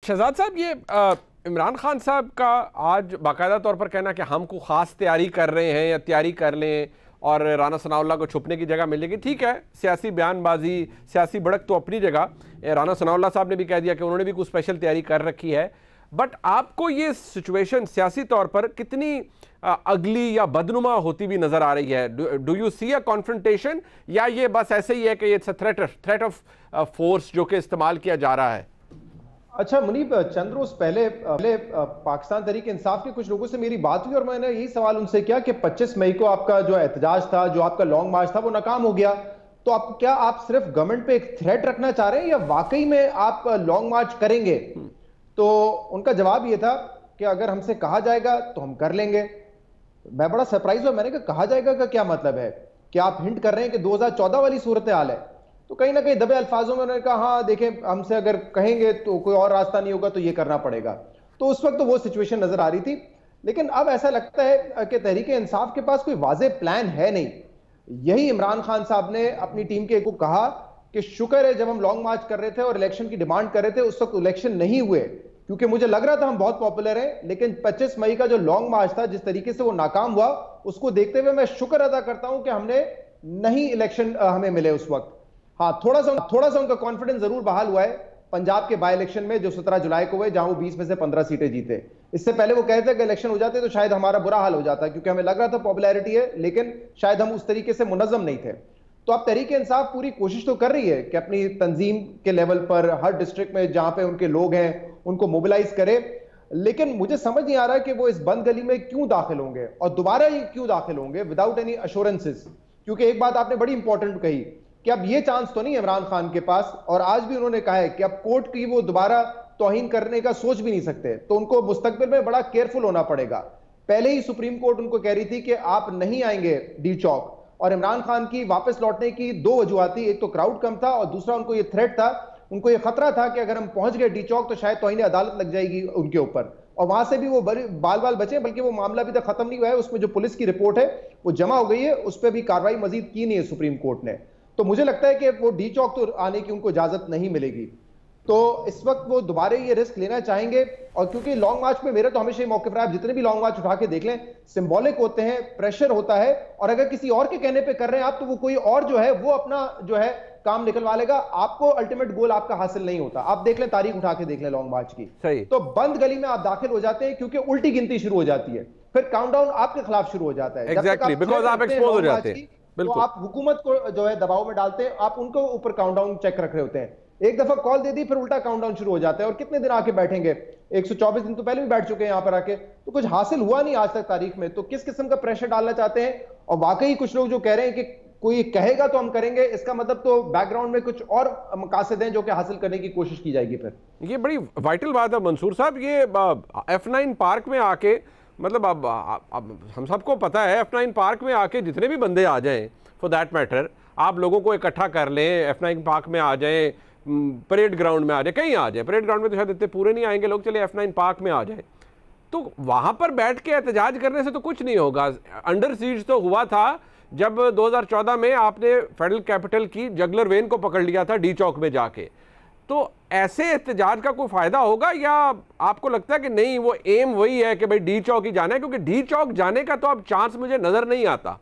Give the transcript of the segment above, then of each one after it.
शहजाद साहब, ये इमरान खान साहब का आज बाकायदा तौर पर कहना कि हमको ख़ास तैयारी कर रहे हैं या तैयारी कर लें और राना सनाउल्लाह को छुपने की जगह मिलेगी, ठीक है, सियासी बयानबाजी, सियासी बढ़त तो अपनी जगह। राना सनाउल्लाह साहब ने भी कह दिया कि उन्होंने भी कुछ स्पेशल तैयारी कर रखी है। बट आपको ये सिचुएशन सियासी तौर पर कितनी अगली या बदनुमा होती भी नज़र आ रही है? Do you see a confrontation, या ये बस ऐसे ही है कि ये थ्रेट ऑफ फोर्स जो कि इस्तेमाल किया जा रहा है? अच्छा मुनीब, चंद रोज पहले पाकिस्तान तहरीक इंसाफ के कुछ लोगों से मेरी बात हुई और मैंने यही सवाल उनसे किया कि 25 मई को आपका जो एहतजाज था, जो आपका लॉन्ग मार्च था, वो नाकाम हो गया। तो क्या आप सिर्फ गवर्नमेंट पे एक थ्रेट रखना चाह रहे हैं या वाकई में आप लॉन्ग मार्च करेंगे? तो उनका जवाब ये था कि अगर हमसे कहा जाएगा तो हम कर लेंगे। मैं बड़ा सरप्राइज हुआ, मैंने कहा जाएगा का क्या मतलब है? क्या आप हिंट कर रहे हैं कि 2014 वाली सूरत हाल है? तो कहीं ना कहीं दबे अल्फाजों में उन्होंने कहा, हाँ देखें, हमसे अगर कहेंगे तो कोई और रास्ता नहीं होगा तो ये करना पड़ेगा। तो उस वक्त तो वो सिचुएशन नजर आ रही थी, लेकिन अब ऐसा लगता है कि तहरीक इंसाफ के पास कोई वाज़ेह प्लान है नहीं। यही इमरान खान साहब ने अपनी टीम के को कहा कि शुक्र है जब हम लॉन्ग मार्च कर रहे थे और इलेक्शन की डिमांड कर रहे थे उस वक्त इलेक्शन नहीं हुए, क्योंकि मुझे लग रहा था हम बहुत पॉपुलर हैं। लेकिन 25 मई का जो लॉन्ग मार्च था, जिस तरीके से वो नाकाम हुआ, उसको देखते हुए मैं शुक्र अदा करता हूं कि हमने नहीं इलेक्शन हमें मिले उस वक्त। हाँ, थोड़ा सा उनका कॉन्फिडेंस जरूर बहाल हुआ है पंजाब के बाई इलेक्शन में जो 17 जुलाई को हुए, जहां वो 20 में से 15 सीटें जीते। इससे पहले वो कहते कि इलेक्शन हो जाते तो शायद हमारा बुरा हाल हो जाता, क्योंकि हमें लग रहा था पॉपुलैरिटी है, लेकिन शायद हम उस तरीके से मुनज़्ज़म नहीं थे। तो अब तहरीक इंसाफ पूरी कोशिश तो कर रही है कि अपनी तंजीम के लेवल पर हर डिस्ट्रिक्ट में जहां पे उनके लोग हैं उनको मोबिलाइज करे, लेकिन मुझे समझ नहीं आ रहा है कि वो इस बंद गली में क्यों दाखिल होंगे और दोबारा ये क्यों दाखिल होंगे विदाउट एनी अश्योरेंसेस। क्योंकि एक बात आपने बड़ी इंपॉर्टेंट कही कि अब ये चांस तो नहीं है इमरान खान के पास, और आज भी उन्होंने कहा है कि अब कोर्ट की वो दोबारा तौहीन करने का सोच भी नहीं सकते, तो उनको मुस्तकबिल में बड़ा केयरफुल होना पड़ेगा। पहले ही सुप्रीम कोर्ट उनको कह रही थी कि आप नहीं आएंगे डी चौक, और इमरान खान की वापस लौटने की दो वजूहत थी, एक तो क्राउड कम था और दूसरा उनको ये थ्रेट था, उनको ये खतरा था कि अगर हम पहुंच गए डी चौक तो शायद तौहीन अदालत लग जाएगी उनके ऊपर, और वहां से भी वो बाल बाल बचे। बल्कि वो मामला अभी तक खत्म नहीं हुआ है, उसमें जो पुलिस की रिपोर्ट है वो जमा हो गई है, उस पर भी कार्रवाई मजीद की नहीं है सुप्रीम कोर्ट ने। तो मुझे लगता है कि वो डी चौक तो आने की उनको इजाजत नहीं मिलेगी। तो इस वक्त वो दोबारा ये रिस्क लेना चाहेंगे, और क्योंकि लॉन्ग मार्च में मेरा तो हमेशा ही मौके पर, आप जितने भी लॉन्ग मार्च उठा के देख लें, सिंबॉलिक होते हैं, प्रेशर होता है, और अगर किसी और के कहने पे कर रहे हैं आप, तो वो कोई और जो है वो अपना जो है काम निकलवा लेगा, आपको अल्टीमेट गोल आपका हासिल नहीं होता। आप देख लें, तारीख उठा के देख लें लॉन्ग मार्च की, सही तो बंद गली में आप दाखिल हो जाते हैं क्योंकि उल्टी गिनती शुरू हो जाती है, फिर काउंटडाउन आपके खिलाफ शुरू हो जाता है। एग्जैक्टली, बिकॉज़ आप एक्सपोज हो जाते हैं। तो आप हुकूमत को जो है दबाव में डालते हैं, आप उनको ऊपर काउंटडाउन चेक रख रहे होते हैं। एक दफा कॉल दे दी, फिर उल्टा काउंटडाउन शुरू हो जाता है, और कितने दिन आके बैठेंगे? 124 दिन तो पहले भी बैठ चुके हैं यहां पर आके, तो कुछ हासिल हुआ नहीं आज तक तारीख में। तो किस किस्म का प्रेशर डालना चाहते हैं? और वाकई कुछ लोग जो कह रहे हैं कि कोई कहेगा तो हम करेंगे, इसका मतलब तो बैकग्राउंड में कुछ और मकासद हैं जो कि हासिल करने की कोशिश की जाएगी। फिर ये बड़ी वाइटल बात है मंसूर साहब, ये F9 पार्क में आके, मतलब अब हम सबको पता है F9 पार्क में आके जितने भी बंदे आ जाएं, फॉर दैट मैटर, आप लोगों को इकट्ठा कर लें, F9 पार्क में आ जाएं, परेड ग्राउंड में आ जाए, कहीं आ जाए, परेड ग्राउंड में तो शायद इतने पूरे नहीं आएंगे लोग, चले F9 पार्क में आ जाए, तो वहां पर बैठ के एहतजाज करने से तो कुछ नहीं होगा। अंडर सीज तो हुआ था जब 2014 में आपने फेडरल कैपिटल की जगलर वेन को पकड़ लिया था डी चौक में जाके। तो ऐसे एहतजाज का कोई फायदा होगा, या आपको लगता है कि नहीं, वो एम वही है कि भाई डी चौक ही जाना है? क्योंकि डी चौक जाने का तो अब चांस मुझे नजर नहीं आता।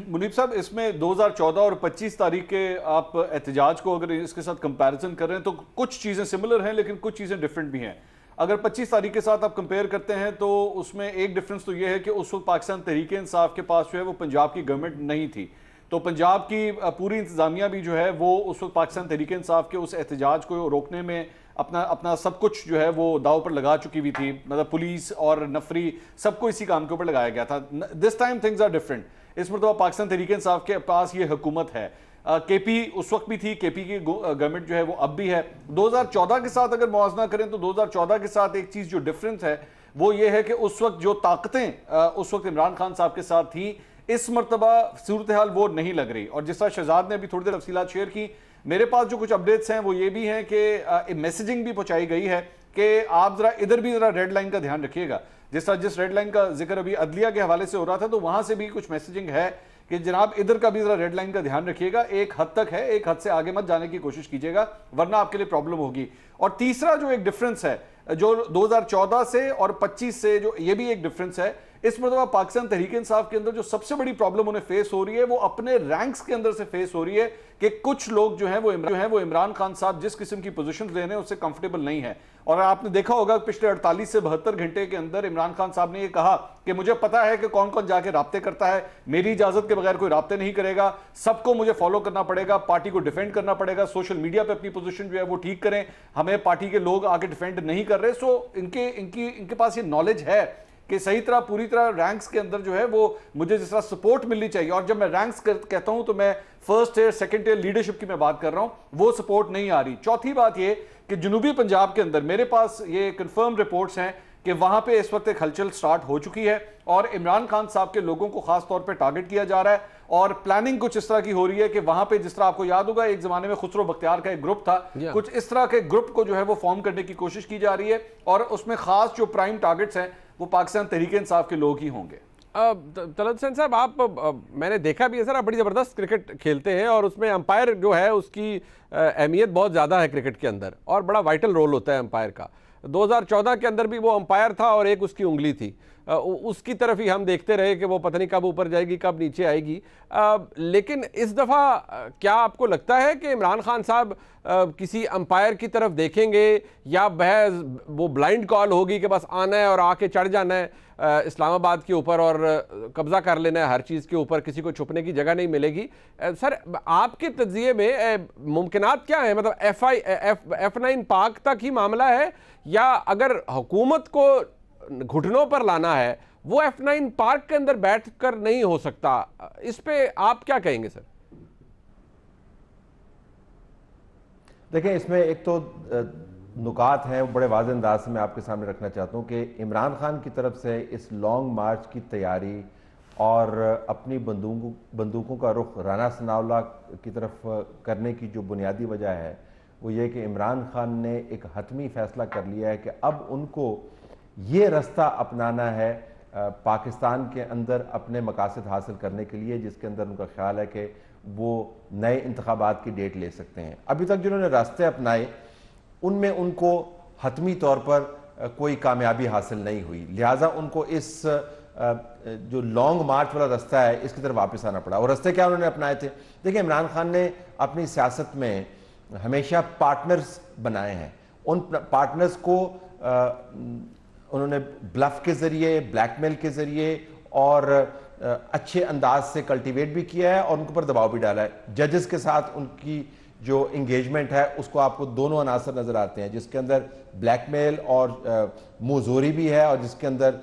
मुनीब साहब, इसमें 2014 और 25 तारीख के आप एहतजाज को अगर इसके साथ कंपैरिजन कर रहे हैं तो कुछ चीज़ें सिमिलर हैं लेकिन कुछ चीज़ें डिफरेंट भी हैं। अगर 25 तारीख के साथ आप कंपेयर करते हैं तो उसमें एक डिफरेंस तो यह है कि उस वक्त पाकिस्तान तहरीक इंसाफ के पास जो है वो पंजाब की गवर्नमेंट नहीं थी, तो पंजाब की पूरी इंतजामिया भी जो है वो उस वक्त पाकिस्तान तहरीक इंसाफ के उस एहतजाज को रोकने में अपना सब कुछ जो है वो दाव पर लगा चुकी हुई थी। मतलब पुलिस और नफरी सबको इसी काम के ऊपर लगाया गया था। This time things are different. इस मरतबा पाकिस्तान तहरीक इंसाफ के पास ये हुकूमत है। केपी उस वक्त भी थी, केपी की गवर्नमेंट जो है वो अब भी है। 2014 के साथ अगर मुआवजा करें तो 2014 के साथ एक चीज़ जो डिफरेंस है वो ये है कि उस वक्त जो ताकतें उस वक्त इमरान खान साहब के साथ थी, इस मरतबा सूरत हाल वो नहीं लग रही। और जिस तरह शहजाद ने अभी थोड़ी देर तफसीलात शेयर की, मेरे पास जो कुछ अपडेट्स हैं वो ये भी हैं कि मैसेजिंग भी पहुंचाई गई है कि आप जरा इधर भी जरा रेड लाइन का ध्यान रखिएगा। जिस रेड लाइन का जिक्र अभी अदलिया के हवाले से हो रहा था, तो वहां से भी कुछ मैसेजिंग है कि जनाब इधर का भी जरा रेड लाइन का ध्यान रखिएगा, एक हद तक है, एक हद से आगे मत जाने की कोशिश कीजिएगा वरना आपके लिए प्रॉब्लम होगी। और तीसरा जो एक डिफरेंस है जो 2014 से और 25 से, जो ये भी एक डिफरेंस है, इस मतलब पाकिस्तान तहरीक इंसाफ के अंदर जो सबसे बड़ी प्रॉब्लम उन्हें फेस हो रही है वो अपने रैंक्स के अंदर से फेस हो रही है कि कुछ लोग जो हैं वो इमरान खान साहब जिस किस्म की पोजीशन ले रहे हैं उससे कंफर्टेबल नहीं है। और आपने देखा होगा पिछले 48 से 72 घंटे के अंदर इमरान खान साहब ने ये कहा कि मुझे पता है कि कौन कौन जाके राब्ते करता है, मेरी इजाजत के बगैर कोई राब्ते नहीं करेगा, सबको मुझे फॉलो करना पड़ेगा, पार्टी को डिफेंड करना पड़ेगा, सोशल मीडिया पे अपनी पोजीशन जो है वो ठीक करें, हमें पार्टी के लोग आके डिफेंड नहीं कर रहे। सो इनके पास ये नॉलेज है कि सही तरह पूरी तरह रैंक्स के अंदर जो है वो मुझे जिस तरह सपोर्ट मिलनी चाहिए, और जब मैं रैंक्स कहता हूं तो मैं first year second year leadership की मैं बात कर रहा हूं, वो सपोर्ट नहीं आ रही। चौथी बात ये कि जनूबी पंजाब के अंदर मेरे पास ये कंफर्म रिपोर्ट्स हैं कि वहां पे इस वक्त एक हलचल स्टार्ट हो चुकी है और इमरान खान साहब के लोगों को खास तौर पे टारगेट किया जा रहा है और प्लानिंग कुछ इस तरह की हो रही है कि वहां पे जिस तरह आपको याद होगा एक जमाने में खुसरो बख्तियार का एक ग्रुप था, कुछ इस तरह के ग्रुप को जो है वो फॉर्म करने की कोशिश की जा रही है और उसमें खास जो प्राइम टारगेट्स हैं वो पाकिस्तान तहरीक इंसाफ के लोग ही होंगे। तलत हुसैन साहब, आप मैंने देखा भी है सर, आप बड़ी ज़बरदस्त क्रिकेट खेलते हैं और उसमें अंपायर जो है उसकी अहमियत बहुत ज़्यादा है क्रिकेट के अंदर और बड़ा वाइटल रोल होता है अंपायर का। 2014 के अंदर भी वो अंपायर था और एक उसकी उंगली थी, उसकी तरफ ही हम देखते रहे कि वो पता नहीं कब ऊपर जाएगी कब नीचे आएगी। लेकिन इस दफ़ा क्या आपको लगता है कि इमरान खान साहब किसी अंपायर की तरफ देखेंगे या वह वो ब्लाइंड कॉल होगी कि बस आना है और आके चढ़ जाना है इस्लामाबाद के ऊपर और कब्जा कर लेना है हर चीज़ के ऊपर, किसी को छुपने की जगह नहीं मिलेगी? सर आपके तज्जिए में मुमकिनात क्या है? मतलब F9 पाक तक ही मामला है या अगर हुकूमत को घुटनों पर लाना है वो F9 पार्क के अंदर बैठकर नहीं हो सकता? इस पे आप क्या कहेंगे सर? देखिए, इसमें एक तो नुकात हैं वो बड़े वाज़ेह अंदाज से मैं आपके सामने रखना चाहता हूँ कि इमरान खान की तरफ से इस लॉन्ग मार्च की तैयारी और अपनी बंदूकों का रुख राना सनाउल्लाह की तरफ करने की जो बुनियादी वजह है वो ये कि इमरान खान ने एक हतमी फैसला कर लिया है कि अब उनको ये रास्ता अपनाना है पाकिस्तान के अंदर अपने मकासद हासिल करने के लिए, जिसके अंदर उनका ख्याल है कि वो नए इंतखाबात की डेट ले सकते हैं। अभी तक जिन्होंने रास्ते अपनाए उनमें उनको हतमी तौर पर कोई कामयाबी हासिल नहीं हुई, लिहाजा उनको इस जो लॉन्ग मार्च वाला रास्ता है इसकी तरफ वापस आना पड़ा। और रास्ते क्या उन्होंने अपनाए थे? देखिए, इमरान खान ने अपनी सियासत में हमेशा पार्टनर्स बनाए हैं, उन पार्टनर्स को उन्होंने ब्लफ के ज़रिए, ब्लैकमेल के ज़रिए और अच्छे अंदाज से कल्टीवेट भी किया है और उनके ऊपर दबाव भी डाला है। जजेस के साथ उनकी जो इंगेजमेंट है उसको आपको दोनों अनासर नज़र आते हैं, जिसके अंदर ब्लैकमेल और मुजोरी भी है और जिसके अंदर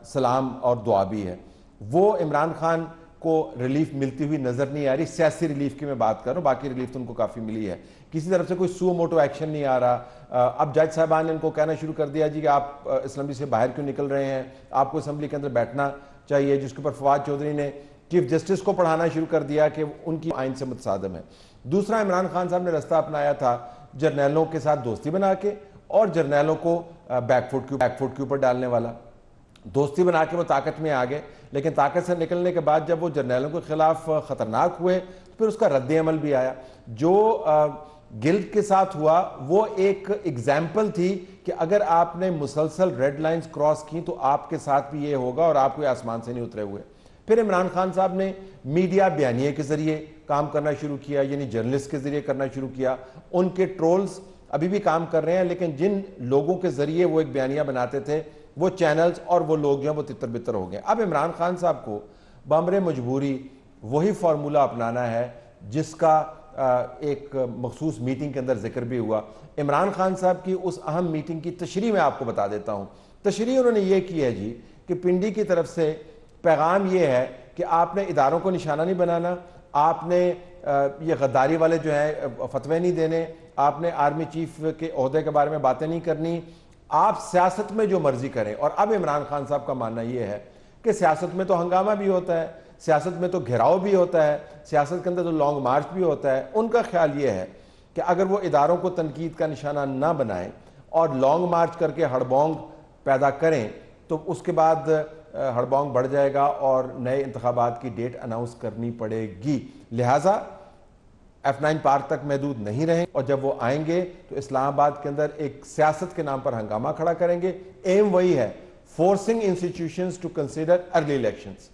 सलाम और दुआ भी है। वो इमरान खान को रिलीफ मिलती हुई नज़र नहीं आ रही। सियासी रिलीफ की मैं बात कर रहा हूँ, बाकी रिलीफ तो उनको काफ़ी मिली है, किसी तरफ से कोई सुओ मोटो एक्शन नहीं आ रहा। अब जज साहबान ने इनको कहना शुरू कर दिया जी कि आप असम्बली से बाहर क्यों निकल रहे हैं, आपको असम्बली के अंदर बैठना चाहिए, जिसके ऊपर फवाद चौधरी ने चीफ जस्टिस को पढ़ाना शुरू कर दिया कि उनकी आइन से मुतसादम है। दूसरा, इमरान खान साहब ने रास्ता अपनाया था जर्नैलों के साथ दोस्ती बना के और जर्नैलों को बैकफुट के ऊपर डालने वाला। दोस्ती बना के वो ताकत में आ गए, लेकिन ताकत से निकलने के बाद जब वो जर्नैलों के खिलाफ खतरनाक हुए तो फिर उसका रद्द अमल भी आया। जो गिल्ड के साथ हुआ वो एक एग्जाम्पल थी कि अगर आपने मुसलसल रेड लाइंस क्रॉस की तो आपके साथ भी ये होगा और आप कोई आसमान से नहीं उतरे हुए। फिर इमरान खान साहब ने मीडिया बयानिए के जरिए काम करना शुरू किया, यानी जर्नलिस्ट के जरिए करना शुरू किया। उनके ट्रोल्स अभी भी काम कर रहे हैं, लेकिन जिन लोगों के जरिए वो एक बयानिया बनाते थे वो चैनल्स और वो लोग जो हैं वो तितर बितर हो गए। अब इमरान खान साहब को बम्बरे मजबूरी वही फार्मूला अपनाना है जिसका एक मखसूस मीटिंग के अंदर जिक्र भी हुआ। इमरान खान साहब की उस अहम मीटिंग की तशरीह मैं आपको बता देता हूँ। तशरीह उन्होंने ये की है जी कि पिंडी की तरफ से पैगाम ये है कि आपने इदारों को निशाना नहीं बनाना, आपने ये गद्दारी वाले जो है फतवे नहीं देने, आपने आर्मी चीफ के ओहदे के बारे में बातें नहीं करनी, आप सियासत में जो मर्जी करें। और अब इमरान खान साहब का मानना यह है कि सियासत में तो हंगामा भी होता है, सियासत में तो घेराव भी होता है, सियासत के अंदर तो लॉन्ग मार्च भी होता है। उनका ख्याल ये है कि अगर वो इदारों को तनकीद का निशाना ना बनाएं और लॉन्ग मार्च करके हड़बोंग पैदा करें तो उसके बाद हड़बोंग बढ़ जाएगा और नए इंतखाबात की डेट अनाउंस करनी पड़ेगी। लिहाजा F9 पार्क तक महदूद नहीं रहें और जब वो आएंगे तो इस्लामाबाद के अंदर एक सियासत के नाम पर हंगामा खड़ा करेंगे। एम वही है, forcing institutions to consider early elections.